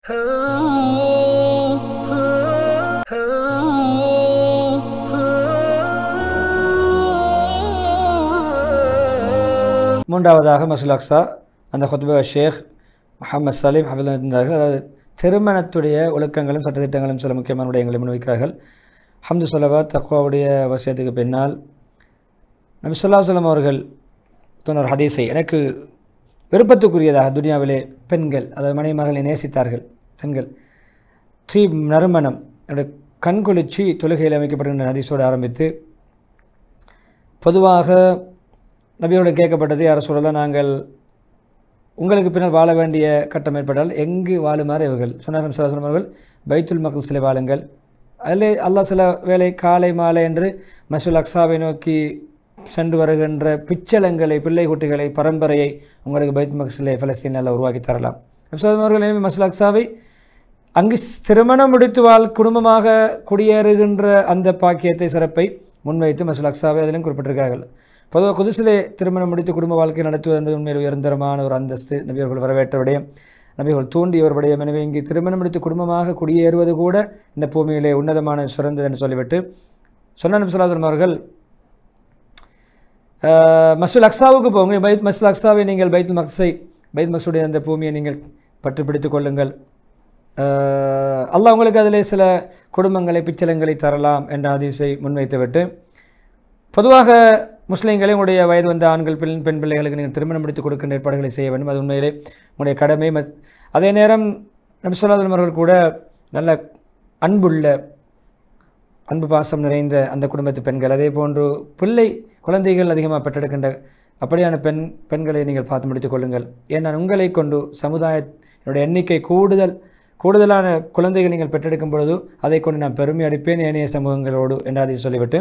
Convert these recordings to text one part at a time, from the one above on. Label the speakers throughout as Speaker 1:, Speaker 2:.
Speaker 1: மூன்றாவதாக மஸ்ஜிதுல் அக்ஸா அந்த ஹுத்பா ஷேக் முஹம்மது சலீம் ஹஃபிதுல்லாஹ் இருந்தார்கள். அதாவது திருமணத்துடைய ஒழுக்கங்களும் சட்டத்திட்டங்களும் சில முக்கியமான விடயங்களை முன்வைக்கிறார்கள். ஹம்து ஸலவாத் தக்வாவுடைய வசியத்துக்கு பின்னால் நபி ஸல்லல்லாஹு அலைஹி வஸல்லம் அவர்கள் சொன்ன ஹதீஸை எனக்கு விருப்பத்துக்குரியதாக துனியாவிலே பெண்கள் அதாவது மனைவிமார்களை நேசித்தார்கள். பெண்கள் நறுமணம் என்னுடைய கண்குளிர்ச்சி தொழுகையில் அமைக்கப்படுகின்ற ஹதீஸோடு ஆரம்பித்து பொதுவாக நபியோடு கேட்கப்பட்டது யார சொல்லலாம், நாங்கள் உங்களுக்கு பின்னால் வாழ வேண்டிய கட்டம் ஏற்பட்டால் எங்கு வாழுமாறு இவர்கள் சொன்னார். நபி ஸல்லல்லாஹு அலைஹி வஸல்லம் அவர்கள் பைத்துல் மக்திஸிலே வாழுங்கள். அதில் அல்லாஹ் சில வேளை காலை மாலை என்று மஸ்ஜிதுல் அக்ஸாவை நோக்கி சென்று வருகின்ற பிச்சளங்களை பிள்ளை குட்டிகளை பரம்பரையை உங்களுக்கு பைத்துல் மக்திஸிலே பலஸ்தீனில் உருவாக்கி தரலாம். நபி ஸல்லல்லாஹு அலைஹி வஸல்லம் அவர்கள் எனவே மஸ்ஜிதுல் அக்ஸாவை அங்கு திருமணம் முடித்து குடும்பமாக குடியேறுகின்ற அந்த பாக்கியத்தை சிறப்பை முன்வைத்து மஸ்ஜிதுல் அக்ஸாவை அதிலும் குறிப்பிட்டிருக்கிறார்கள். பொதுவாக குதுசிலே திருமணம் முடித்து குடும்ப வாழ்க்கை நடத்துவது என்பது உண்மையில் உயர்ந்தரமான ஒரு அந்தஸ்து. நபியர்கள் வரவேற்ற விடயம், நபிகள் தூண்டிய ஒரு விடயம். எனவே இங்கு திருமணம் முடித்து குடும்பமாக குடியேறுவது கூட இந்த பூமியிலே உன்னதமான சிறந்தது என்று சொல்லிவிட்டு சொன்ன நபி ஸல்லல்லாஹு அலைஹி வஸல்லம் அவர்கள் மஸ்ஜிதுல் அக்ஸாவுக்கு போங்க. மஸ்ஜிதுல் அக்ஸாவை நீங்கள் பைத்துல் மக்ஸுடைய அந்த பூமியை நீங்கள் பற்றி பிடித்துக் கொள்ளுங்கள். அல்லாஹ் உங்களுக்கு அதிலே சில குடும்பங்களை பிச்சலங்களை தரலாம் என்ற ஹதீஸை முன்வைத்துவிட்டு பொதுவாக முஸ்லீம்களை உங்களுடைய வயது வந்த ஆண்கள் பெண் பிள்ளைகளுக்கு நீங்கள் திருமணம் முடித்து கொடுக்கின்ற ஏற்பாடுகளை செய்ய வேண்டும். அது உண்மையிலே உங்களுடைய கடமை. அதே நேரம் நபி ஸல்லல்லாஹு அலைஹி வஸல்லம் அவர்கள் கூட நல்ல அன்பு பாசம் நிறைந்த அந்த குடும்பத்து பெண்கள், அதே போன்று குழந்தைகள் அதிகமாக பெற்றெடுக்கின்ற அப்படியான பெண்களை நீங்கள் பார்த்து முடித்துக் கொள்ளுங்கள். ஏன்னா உங்களை கொண்டு சமுதாயத்தினுடைய எண்ணிக்கை கூடுதலான குழந்தைகள் நீங்கள் பெற்றெடுக்கும் பொழுது அதை கொண்டு நான் பெருமை அடிப்பேன் ஏனைய சமூகங்களோடு என்று அதை சொல்லிவிட்டு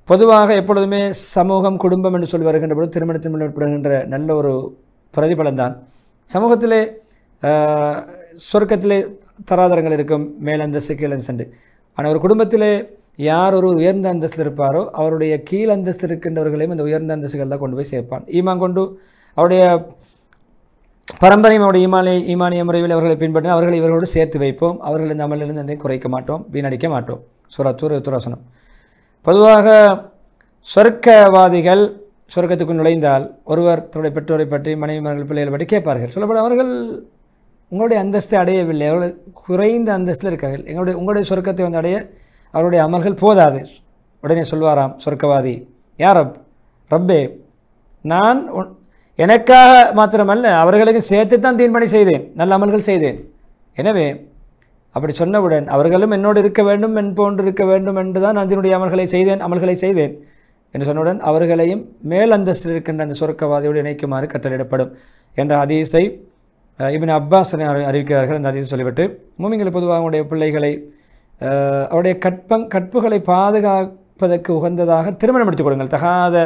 Speaker 1: பொதுவாக எப்பொழுதுமே சமூகம் குடும்பம் என்று சொல்லி வருகின்ற பொழுது திருமணத்தின் ஏற்படுகின்ற நல்ல ஒரு பிரதிபலன்தான். சமூகத்திலே சொர்க்கத்திலே தராதரங்கள் இருக்கும், மேலந்தஸ்து கீழந்தஸ்து. ஆனால் ஒரு குடும்பத்திலே யார் ஒரு உயர்ந்த அந்தஸ்தில் இருப்பாரோ அவருடைய கீழ் அந்தஸ்து இருக்கின்றவர்களையும் அந்த உயர்ந்த அந்தஸ்துகள் தான் கொண்டு போய் சேர்ப்பான். ஈமான் கொண்டு அவருடைய பரம்பரையும் அவருடைய ஈமானிய முறையில் அவர்களை பின்பற்றி அவர்களை இவர்களோடு சேர்த்து வைப்போம். அவர்கள் இந்த அமலிலிருந்து அதை குறைக்க மாட்டோம், வீணடிக்க மாட்டோம். சூரத்தூர் துராசனம். பொதுவாக சொர்க்கவாதிகள் சொர்க்கத்துக்கு நுழைந்தால் ஒருவர் தன்னுடைய பெற்றோரை பற்றி மனைவிமார்கள் பிள்ளைகள் பற்றி கேட்பார்கள். சொல்லப்பட அவர்கள் உங்களுடைய அந்தஸ்தை அடையவில்லை, அவர்கள் குறைந்த அந்தஸ்தில் இருக்கார்கள். உங்களுடைய சொர்க்கத்தை வந்து அடைய அவருடைய அமல்கள் போதாது. உடனே சொல்வாராம் சொர்க்கவாதி, யார் ரப்பே, நான் எனக்காக மாத்திரமல்ல அவர்களுக்கு சேர்த்து தான் தீர்மானி செய்தேன், நல்ல அமல்கள் செய்தேன். எனவே அப்படி சொன்னவுடன் அவர்களும் என்னோடு இருக்க வேண்டும், என் போன்று இருக்க வேண்டும் என்று தான் நான் அதனுடைய அமல்களை செய்தேன் என்று சொன்னவுடன் அவர்களையும் மேல் அந்தஸ்தில் இருக்கின்ற அந்த சொர்க்கவாதியோடு இணைக்குமாறு கட்டளையிடப்படும் என்ற ஹதீஸை இப்னு அப்பாஸ் அறிவிக்கிறார்கள். அந்த ஹதீஸை சொல்லிவிட்டு மூமின்கள் பொதுவாக அவங்களுடைய பிள்ளைகளை அவருடைய கற்புகளை பாதுகாப்பதற்கு உகந்ததாக திருமணம் எடுத்துக் கொடுங்கள், தகாத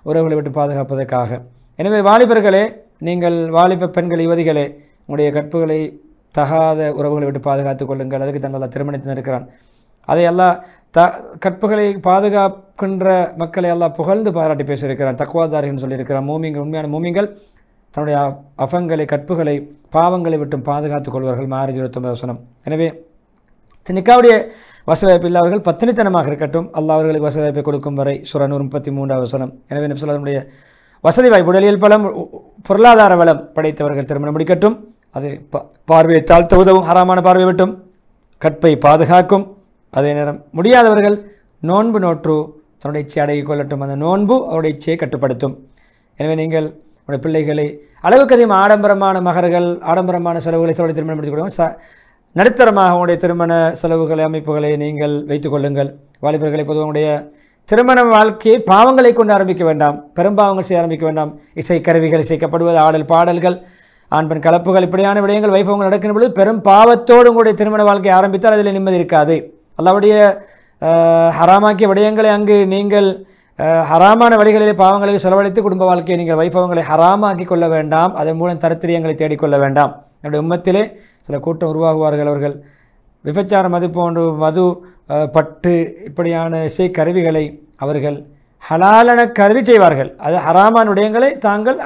Speaker 1: உறவுகளை விட்டு பாதுகாப்பதற்காக. எனவே வாலிபர்களே, நீங்கள் வாலிப பெண்கள் யுவதிகளே, உங்களுடைய கற்புகளை தகாத உறவுகளை விட்டு பாதுகாத்து கொள்ளுங்கள். அதுக்கு தான் அல்லாஹ் திருமணத்தில் இருக்கிறான். அதை எல்லாம் கற்புகளை பாதுகாக்கின்ற மக்களை எல்லாம் புகழ்ந்து பாராட்டி பேசியிருக்கிறான். தக்வாதாரின்னு சொல்லியிருக்கிறான். உண்மையான மூமிங்கள் தன்னுடைய அஃபங்களை கற்புகளை பாவங்களை விட்டும் பாதுகாத்துக் கொள்வார்கள். மாரிஜ் 29 வசனம். எனவே நிக்காவுடைய வசவாய்ப்பு இல்லாதவர்கள் பத்தினித்தனமாக இருக்கட்டும், அல்லாஹ் அவர்களுக்கு வசவாய்ப்பை கொடுக்கும் வரை சூரா 33 வசனம். எனவே நபி ஸல்லல்லாஹு அலைஹி வஸல்லம் வசதி வாய்ப்பு உடலியல் பலம் பொருளாதார வளம் படைத்தவர்கள் திருமணம் முடிக்கட்டும். அது பார்வையை தாழ்த்த உதவும், ஹராமான பார்வை விட்டும் கற்பை பாதுகாக்கும். அதே நேரம் முடியாதவர்கள் நோன்பு நோற்று தன்னுடைய இச்சை அடங்கிக் கொள்ளட்டும். அந்த நோன்பு அவருடைய இச்சையை கட்டுப்படுத்தும். எனவே நீங்கள் உங்களுடைய பிள்ளைகளை அளவுக்கு அதிகம் ஆடம்பரமான மகர்கள் ஆடம்பரமான செலவுகளை சொல்லி திருமணம் முடித்துக் கொள்ளுங்கள். நடுத்தரமாக உங்களுடைய திருமண செலவுகளை அமைப்புகளை நீங்கள் வைத்துக் கொள்ளுங்கள். வாலிபர்களை பொதுவாக திருமண வாழ்க்கையை பாவங்களை கொண்டு ஆரம்பிக்க வேண்டாம், பெரும்பாவங்கள் செய்ய ஆரம்பிக்க வேண்டாம். இசைக்கருவிகள் இசைக்கப்படுவது, ஆடல் பாடல்கள், ஆண் பெண் கலப்புகள், இப்படியான விடயங்கள் வைபவங்கள் நடக்கின்ற பொழுது பெரும் பாவத்தோடு உங்களுடைய திருமண வாழ்க்கையை ஆரம்பித்தால் அதில் நிம்மதி இருக்காது. அல்லாஹ்வுடைய ஹராமாக்கிய விடயங்களை அங்கு நீங்கள் ஹராமான வழிகளிலே பாவங்களை செலவழித்து குடும்ப வாழ்க்கையை நீங்கள் வைபவங்களை ஹராமாக்கி கொள்ள வேண்டாம். அதன் மூலம் தரித்திரியங்களை தேடிக்கொள்ள வேண்டாம். என்னுடைய உம்மத்திலே சில கூட்டம் உருவாகுவார்கள். அவர்கள் விபச்சாரம் மது போன்று மது பட்டு இப்படியான இசை கருவிகளை அவர்கள் ஹலாலென கருதி செய்வார்கள். அது ஹராமான விடயங்களை தாங்கள்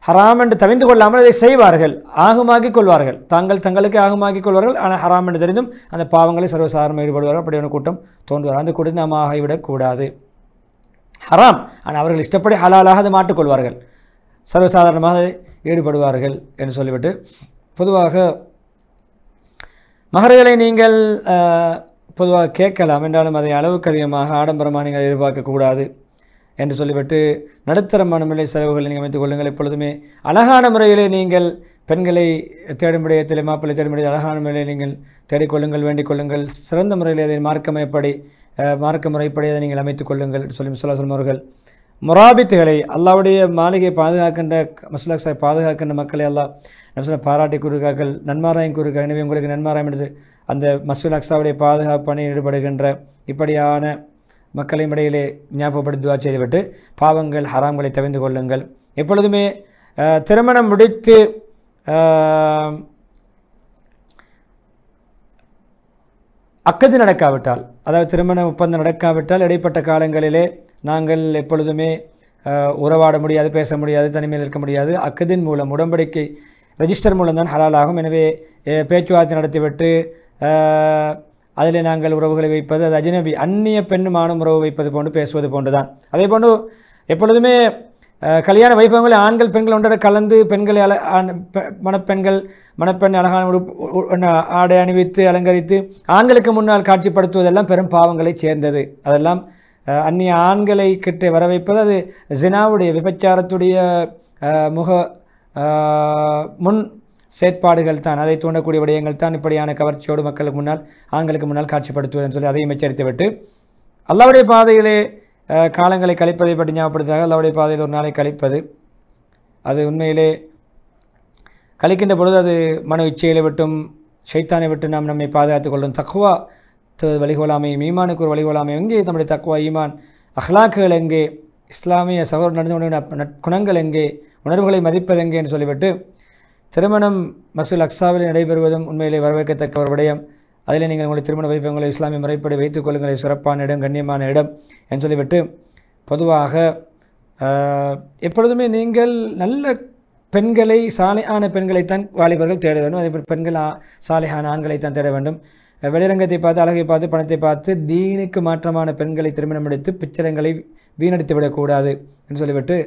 Speaker 1: ஹராம் என்று தவிந்து கொள்ளாமல் அதை செய்வார்கள், ஆகுமாக்கிக் கொள்வார்கள், தங்களுக்கு ஆகுமாக்கிக் கொள்வார்கள். ஆனால் ஹராம் என்று தெரிந்தும் அந்த பாவங்களை சர்வசாதாரணமாக ஈடுபடுவார்கள். அப்படியான கூட்டம் தோன்றுவார். அந்த கூட்டத்தை நாம் ஆகிவிடக்கூடாது. ஹராம் ஆனால் அவர்கள் இஷ்டப்படி ஹலாலாக அதை மாற்றிக்கொள்வார்கள், சர்வசாதாரணமாக ஈடுபடுவார்கள் என்று சொல்லிவிட்டு, பொதுவாக மகர்களை நீங்கள் பொதுவாக கேட்கலாம் என்றாலும் அதை அளவுக்கு அதிகமாக ஆடம்பரமாக நீங்கள் எதிர்பார்க்கக்கூடாது என்று சொல்லிவிட்டு, நடுத்தரமான முறை செலவுகளை நீங்கள் அமைத்துக் கொள்ளுங்கள். எப்பொழுதுமே அழகான முறையிலே நீங்கள் பெண்களை தேடும் விடயத்தில், மாப்பிள்ளை தேடும் விடயத்தில் அழகான முறையில் நீங்கள் தேடிக்கொள்ளுங்கள், வேண்டிக் கொள்ளுங்கள். சிறந்த முறையில் அதை மார்க்க முறைப்படி அதை நீங்கள் அமைத்துக் கொள்ளுங்கள் சொல்லி சொல்லும் அவர்கள். முராபித்துகளை, அல்லாவுடைய மாளிகையை பாதுகாக்கின்ற, மஸ்ஜித் அக்ஸாவை பாதுகாக்கின்ற மக்களை அல்லாஹ் நம்ம பாராட்டி கூறுகிறார்கள், நன்மாராயம் கூறுகிறார்கள். எனவே உங்களுக்கு நன்மாராயம் என்று அந்த மஸ்ஜித் அக்ஸாவுடைய பாதுகாப்பு பணியில் ஈடுபடுகின்ற இப்படியான மக்களின் இடையிலே ஞாபகப்படுத்தி துஆ செய்துவிட்டு பாவங்கள் ஹராம்களை தவிர்த்து கொள்ளுங்கள். எப்பொழுதுமே திருமணம் முடித்து அக்கது நடக்காவிட்டால், அதாவது திருமண ஒப்பந்தம் நடக்காவிட்டால் இடைப்பட்ட காலங்களிலே நாங்கள் எப்பொழுதுமே உறவாட முடியாது, பேச முடியாது, தனிமையில் இருக்க முடியாது. அக்கதின் மூலம், உடன்படிக்கை ரெஜிஸ்டர் மூலம் தான் ஹலாலாகும். எனவே பேச்சுவார்த்தை நடத்திவிட்டு அதில் நாங்கள் உறவுகளை வைப்பது, அது அஜ்னபி அந்நிய பெண்ணுமானும் உறவு வைப்பது போன்று பேசுவது போன்று தான். அதே போன்று எப்பொழுதுமே கல்யாண வைபவங்களை ஆண்கள் பெண்கள் ஒன்றரை கலந்து பெண்களை மணப்பெண் அழகான ஆடை அணிவித்து அலங்கரித்து ஆண்களுக்கு முன்னால் காட்சிப்படுத்துவதெல்லாம் பெரும் பாவங்களை சேர்ந்தது. அதெல்லாம் அந்நிய ஆண்களை கிட்ட வர வைப்பது அது ஜினாவுடைய, விபச்சாரத்துடைய முன் செயற்பாடுகள் தான், அதை தூண்டக்கூடிய விடயங்கள் தான். இப்படியான கவர்ச்சியோடு ஆண்களுக்கு முன்னால் காட்சிப்படுத்துவதுன்னு சொல்லி அதையும் எச்சரித்து விட்டு, அல்லாஹ்வுடைய பாதையிலே காலங்களை கழிப்பதை பற்றி ஞாபகப்படுத்துகிறார்கள். அல்லாஹ்வுடைய பாதையில் ஒரு நாளை கழிப்பது, அது உண்மையிலே கழிக்கின்ற பொழுது அது மன இச்சைகளை விட்டும் ஷைத்தானை விட்டு நாம் நம்மை பாதுகாத்துக் கொள்ளும். தக்வா வழிகோலாமையும் ஈமானுக்கு ஒரு வழிகோலாமை எங்கே, நம்முடைய தக்வா ஈமான் அஹ்லாக்குகள் எங்கே, இஸ்லாமிய சகோதரர் நடந்து கொண்ட குணங்கள் எங்கே, உணர்வுகளை மதிப்பது எங்கே என்று சொல்லிவிட்டு, திருமணம் மஸ்ஜித் அக்ஸாவில் நடைபெறுவதும் உண்மையிலே வரவேற்கத்தக்க ஒரு விடயம். அதில் நீங்கள் உங்களுடைய திருமண வைபவங்களை இஸ்லாமிய முறைப்படி வைத்துக் கொள்ளுங்கள், சிறப்பான இடம், கண்ணியமான இடம் என்று சொல்லிவிட்டு, பொதுவாக எப்பொழுதுமே நீங்கள் நல்ல பெண்களை, சாலையான பெண்களைத்தான் வாலிபர்கள் தேட வேண்டும். அதேபோல் பெண்கள் சாலையான ஆண்களைத்தான் தேட வேண்டும். வெளிரங்கத்தை பார்த்து, அழகை பார்த்து, பணத்தை பார்த்து தீனுக்கு மாற்றமான பெண்களை திருமணம் எடுத்து பிச்சரங்களை வீணடித்து விடக்கூடாது என்று சொல்லிவிட்டு,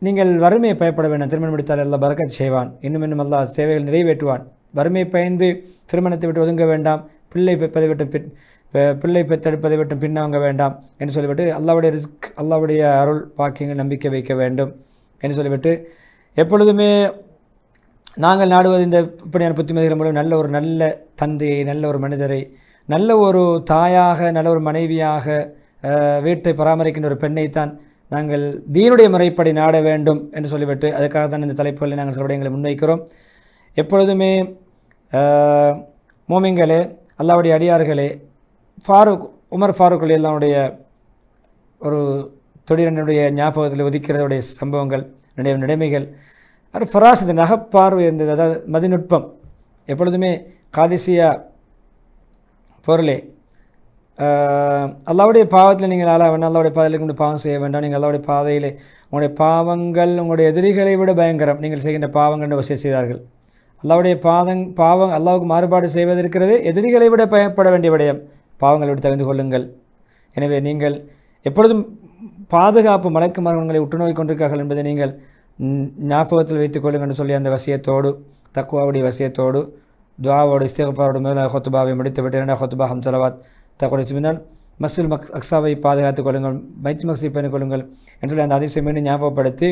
Speaker 1: நீங்கள் வறுமையை பயப்பட வேண்டாம். திருமணம் எடுத்தால் அல்லாஹ் பரக்கத் செய்வான், இன்னும் அல்லாஹ் தேவைகள் நிறைவேற்றுவான். வறுமையை பயந்து திருமணத்தை விட்டு ஒதுங்க வேண்டாம், பிள்ளை பெற்றெடுப்பதை விட்டு பின்னவங்க வேண்டாம் என்று சொல்லிவிட்டு, அல்லாஹ்வுடைய ரிஸ்க், அல்லாஹ்வுடைய அருள் பாக்கியங்கள் நம்பிக்கை வைக்க வேண்டும் என்று சொல்லிவிட்டு, எப்பொழுதுமே நாங்கள் நாடுவது இந்த இப்படியான புத்திமதிகள் மூலம் நல்ல தந்தையை, நல்ல ஒரு மனிதரை, நல்ல ஒரு தாயாக, நல்ல ஒரு மனைவியாக, வீட்டை பராமரிக்கின்ற ஒரு பெண்ணைத்தான் நாங்கள் தீனுடைய முறைப்படி நாட வேண்டும் என்று சொல்லிவிட்டு, அதுக்காக தான் இந்த தலைப்புகளில் நாங்கள் சில விடயங்களை முன்வைக்கிறோம். எப்பொழுதுமே மோமின்களே, அல்லாஹ்வுடைய அடியார்களே, உமர் ஃபாரூக் அல்லாஹ்வுடைய ஒரு தொழிலனுடைய ஞாபகத்தில் உதிக்கிறதுடைய சம்பவங்கள், நிலைமைகள், அது ஃபராசத் நகப்பார்வை இருந்தது, அதாவது மதிநுட்பம். எப்பொழுதுமே காதிசியா பொருளே, அல்லாஹ்வுடைய பாவத்தில் நீங்கள் ஆள வேண்டாம், அல்லாஹ்வுடைய பாதையில் கொண்டு பாவம் செய்ய வேண்டாம். நீங்கள் அல்லாஹ்வுடைய பாதையில் உங்களுடைய பாவங்கள் உங்களுடைய எதிரிகளை விட பயங்கரம், நீங்கள் செய்கின்ற பாவங்கள் வசிய செய்தார்கள். அல்லாஹ்வுடைய பாவம் அல்லாஹ்வுக்கு மாறுபாடு செய்வது இருக்கிறது, எதிரிகளை விட பயப்பட வேண்டிய விடயம். பாவங்களை விட்டு தவிர்த்து கொள்ளுங்கள். எனவே நீங்கள் எப்பொழுதும் பாதுகாப்பு மலக்குமார்கள் உங்களை உற்றுநோய் கொண்டிருக்கார்கள் என்பதை நீங்கள் ஞாபகத்தில் வைத்துக் கொள்ளுங்கள் என்று சொல்லி, அந்த வசியத்தோடு, தக்வாவுடைய வசியத்தோடு, துஆவோடு, இஸ்திக்ஃபாரோடு முதல் ஹுத்பாவை முடித்துவிட்டு இரண்டாவது ஹுத்பா ஹம்சலவாத் தக்வாவுடைய பின்னால் மஸ்ஜித் அக்ஸாவை பாதுகாத்துக் கொள்ளுங்கள், பைத்துல் மக்ஸித் பண்ணிக் கொள்ளுங்கள் என்று அந்த அதிசயம் மீண்டும் ஞாபகப்படுத்தி,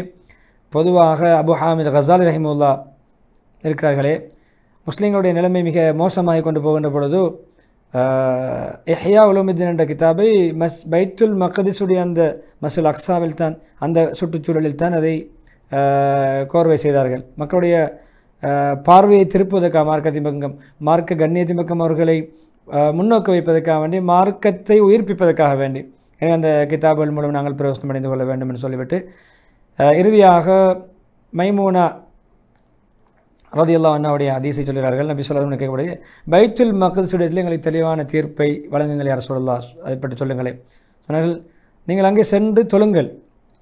Speaker 1: பொதுவாக அபு ஹாமித் கஸாலி ரஹிமஹுல்லாஹ் இருக்கிறார்களே, முஸ்லீம்களுடைய நிலைமை மிக மோசமாகி கொண்டு போகின்ற பொழுது இஹ்யா உலூமுத்தீன் என்ற கிதாபை பைத்துல் மக்திஸுடைய அந்த மஸ்ஜித் அக்ஸாவில் தான், அந்த சுற்றுச்சூழலில் தான் அதை கோர்வை செய்தார்கள். மக்களுடைய பார்வையை திருப்புவதற்காக, மார்க்க கண்ணியத்தின் பக்கம் அவர்களை முன்னோக்க வைப்பதற்காக வேண்டி, மார்க்கத்தை உயிர்ப்பிப்பதற்காக வேண்டி, எனவே அந்த கிதாபுகள் மூலம் நாங்கள் பிரயோசனம் அடைந்து கொள்ள வேண்டும் என்று சொல்லிவிட்டு, இறுதியாக மைமூனா ரலியல்லாஹு அன்ஹாவுடைய ஹதீஸை சொல்கிறார்கள். நபி ஸல்லல்லாஹு அலைஹி வஸல்லம் கேட்கக்கூடிய பைத்துல் மக்திஸுடைய எங்களுக்கு தெளிவான தீர்ப்பை வழங்குங்கள் யா ரசூலல்லாஹ், அதை பற்றி சொல்லுங்களேன் சொன்னார்கள். நீங்கள் அங்கே சென்று தொழுங்கள்,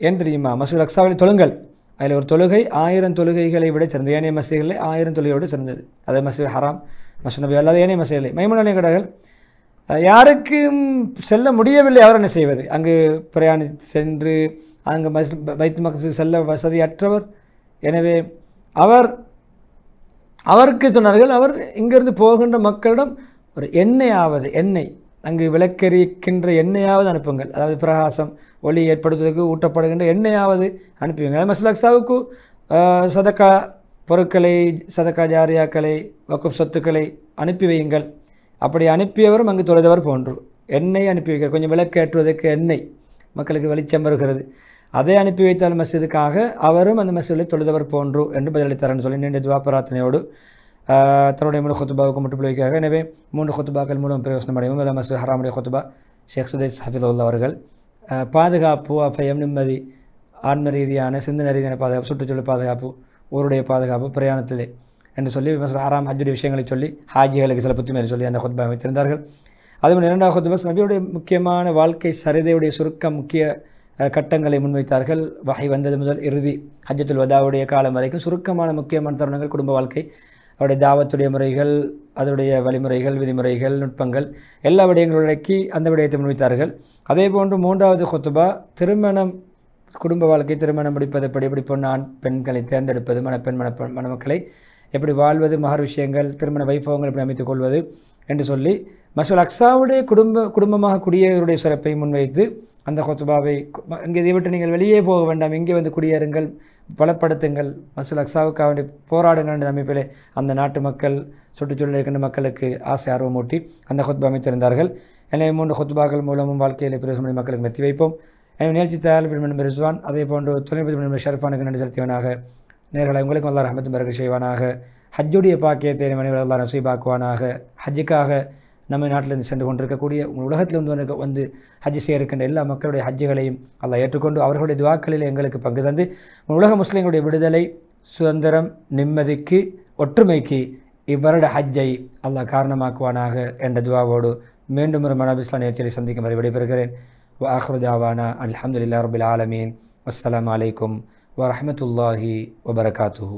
Speaker 1: ஏன் தெரியுமா, மஸ்ஜித் அக்ஸாவில் தொழுங்கள், அதில் ஒரு தொழுகை 1000 தொழுகைகளை விட சிறந்தது. ஏனைய மசீதிகளில் 1000 தொழுகையோடு சிறந்தது. அதே மஸ்ஜித் ஹராம், மஸ்ஜித் நபி அல்லாத ஏனைய மசீதிகளை மைமூனா கேட்டார்கள், யாருக்கும் செல்ல முடியவில்லை, அவர் என்ன செய்வது? அங்கு பிரயாணி சென்று அங்கு பைத்துல் மக்தஸுக்கு செல்ல வசதியற்றவர். எனவே அவருக்கு சொன்னார்கள், அவர் இங்கிருந்து போகின்ற மக்களிடம் ஒரு எண்ணெய் அங்கு விளக்கெரிக்கின்ற எண்ணெயாவது அனுப்புங்கள், அதாவது பிரகாசம் ஒளி ஏற்படுத்துவதற்கு ஊட்டப்படுகின்ற எண்ணெயாவது அனுப்புவீங்க. மஸ்ஜித் அக்ஸாவுக்கு சதக்கா பொருட்களை, சதக்கா ஜாரியாக்களை, வக்குஃப் சொத்துக்களை அனுப்பி வையுங்கள். அப்படி அனுப்பியவரும் அங்கு தொழுதவர் போன்று எண்ணெய் அனுப்பி வைக்கிறார். கொஞ்சம் விளக்கேற்றுவதற்கு எண்ணெய், மக்களுக்கு வெளிச்சம் வருகிறது, அதை அனுப்பி வைத்தால் மஸ்ஜிதுக்காக அவரும் அந்த மஸ்ஜிதில் தொழுதவர் போன்று என்று பதிலளித்தார்னு சொல்லி நீண்ட துவா பிரார்த்தனையோடு தன்னுடைய முழு கொத்துபாவுக்கு முற்றுப்புள்ளி வைக்கிறார்கள். எனவே 3 கொத்துபாக்கள் மூலம் பிரயோசனம் அடையும். முதல் மஸ்ஜித் ஹராமுடைய கொத்துபா ஷேக் சுதைஸ் ஹஃபிதுல்லா அவர்கள் பாதுகாப்பு, அபயம், நிம்மதி, ஆன்ம ரீதியான சிந்தனை ரீதியான பாதுகாப்பு, சுற்றுச்சூழல் பாதுகாப்பு, ஊருடைய பாதுகாப்பு, பிரயாணத்திலே என்று சொல்லி மஸ்ஜித் ஹராம் ஹஜ்ஜுடைய விஷயங்களை சொல்லி ஹாஜிகளுக்கு சில புத்திமேல் சொல்லி அந்த கொத்துபா வைத்திருந்தார்கள். அதுபோல் 2வது கொத்துபா நபியுடைய முக்கியமான வாழ்க்கை சரிதையுடைய சுருக்கம், முக்கிய கட்டங்களை முன்வைத்தார்கள். வஹி வந்தது முதல் இறுதி ஹஜ்ஜத்துல் வதாவுடைய காலம் வரைக்கும் சுருக்கமான முக்கியமான தருணங்கள், குடும்ப வாழ்க்கை, அவருடைய தாவத்துடைய முறைகள், அதனுடைய வழிமுறைகள், விதிமுறைகள், நுட்பங்கள், எல்லா விடயங்களடக்கி அந்த விடயத்தை முன்வைத்தார்கள். அதே போன்று 3வது கொத்துபா திருமணம், குடும்ப வாழ்க்கை, திருமணம் முடிப்பது எப்படி பொண்ணாண் பெண்களை தேர்ந்தெடுப்பது, மணப்பெண் மணமக்களை எப்படி வாழ்வது, மகர் விஷயங்கள், திருமண வைபவங்கள் எப்படி அமைத்துக் கொள்வது என்று சொல்லி மஸ்ஜித் அக்ஸாவுடைய குடும்பமாக குடியேறுடைய சிறப்பை முன்வைத்து அந்த கொத்துபாவை, இங்கே இதை விட்டு நீங்கள் வெளியே போக வேண்டாம், இங்கே வந்து குடியேறுங்கள், பலப்படுத்துங்கள், மஸ்ஜித் அக்ஸாவுக்காக வேண்டி போராடுங்கள் என்ற அமைப்பிலே அந்த நாட்டு மக்கள், சுற்றுச்சூழல் இருக்கின்ற மக்களுக்கு ஆசை ஆர்வமூட்டி அந்த கொத்துபா அமைத்திருந்தார்கள். எனவே 3 கொத்துபாக்கள் மூலமும் வாழ்க்கையில் பிரயோசனம் மக்களுக்கு மெத்தி வைப்போம். எனவே நிகழ்ச்சி தயாரிப்பு ரிஸ்வான், அதே போன்று தொழில்நுட்ப ஷர்ஃபானுக்கு நன்றி செலுத்தியவனாக, நேர்களை உங்களுக்கும் அல்லாஹ் ரஹ்மத்தும் பரக்கத் செய்வானாக, ஹஜ்ஜுடைய பாக்கியத்தை மனைவி அல்லாஹ் நசீபாக்குவானாக. ஹஜ்ஜுக்காக நம்ம நாட்டிலிருந்து சென்று கொண்டிருக்கக்கூடிய உலகத்திலிருந்து வந்து ஹஜ் செய்ய இருக்கின்ற எல்லா மக்களுடைய ஹஜ்ஜுகளையும் அல்லாஹ் ஏற்றுக்கொண்டு அவர்களுடைய துவாக்களில் எங்களுக்கு பங்கு தந்து உலக முஸ்லிம்களுடைய விடுதலை, சுதந்திரம், நிம்மதிக்கு, ஒற்றுமைக்கு இவ்வருட ஹஜ்ஜை அல்லாஹ் காரணமாக்குவானாக என்ற துவாவோடு மீண்டும் ஒரு மனாப் இஸ்லாம் நிகழ்ச்சியை சந்திக்கும் வரை விடைபெறுகிறேன். وآخر دعوانا الحمد لله رب العالمين والسلام عليكم ورحمة الله وبركاته.